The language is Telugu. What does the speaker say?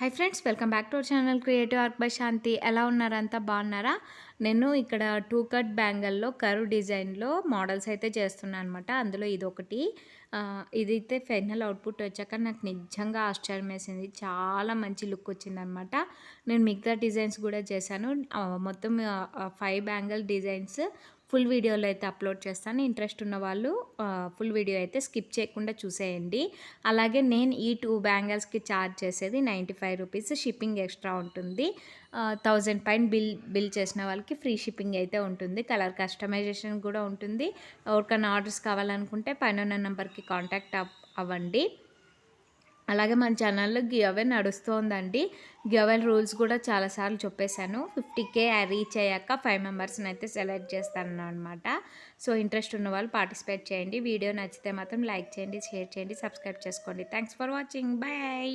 Hi friends, welcome back to our channel creative art by Shanti. ఎలా ఉన్నారు? అంతా బాగున్నారా? నేను ఇక్కడ 2 కట్ బ్యాంగిల్‌లో కర్వ్ డిజైన్‌లో మోడల్స్ అయితే చేస్తున్నాను అనమాట. అందులో ఇదొకటి. ఇదైతే ఫైనల్ అవుట్‌పుట్ వచ్చాక నాకు నిజంగా ఆశ్చర్యమేసింది. చాలా మంచి లుక్ వచ్చిందనమాట. నేను మిగతా డిజైన్స్ కూడా చేశాను. మొత్తం 5 బ్యాంగిల్ డిజైన్స్ ఫుల్ వీడియోలో అయితే అప్లోడ్ చేస్తాను. ఇంట్రెస్ట్ ఉన్న వాళ్ళు ఫుల్ వీడియో అయితే స్కిప్ చేయకుండా చూసేయండి. అలాగే నేను ఈ 2 బ్యాంగిల్స్‌కి ఛార్జ్ చేసేది ₹95. షిప్పింగ్ ఎక్స్ట్రా ఉంటుంది. 1000 పైన బిల్ చేసిన వాళ్ళకి ఫ్రీ షిప్పింగ్ అయితే ఉంటుంది. కలర్ కస్టమైజేషన్ కూడా ఉంటుంది. ఎవరికైనా ఆర్డర్స్ కావాలనుకుంటే పైనున్న నెంబర్‌కి కాంటాక్ట్ అవ్వండి. అలాగే మన ఛానల్లో గివ్ నడుస్తోందండి. గివ్ రూల్స్ కూడా చాలాసార్లు చెప్పేశాను. 50K రీచ్ అయ్యాక 5 మెంబర్స్‌ని అయితే సెలెక్ట్ చేస్తాననమాట. సో, ఇంట్రెస్ట్ ఉన్న వాళ్ళు పార్టిసిపేట్ చేయండి. వీడియో నచ్చితే మాత్రం లైక్ చేయండి, షేర్ చేయండి, సబ్స్క్రైబ్ చేసుకోండి. Thanks for watching. బాయ్.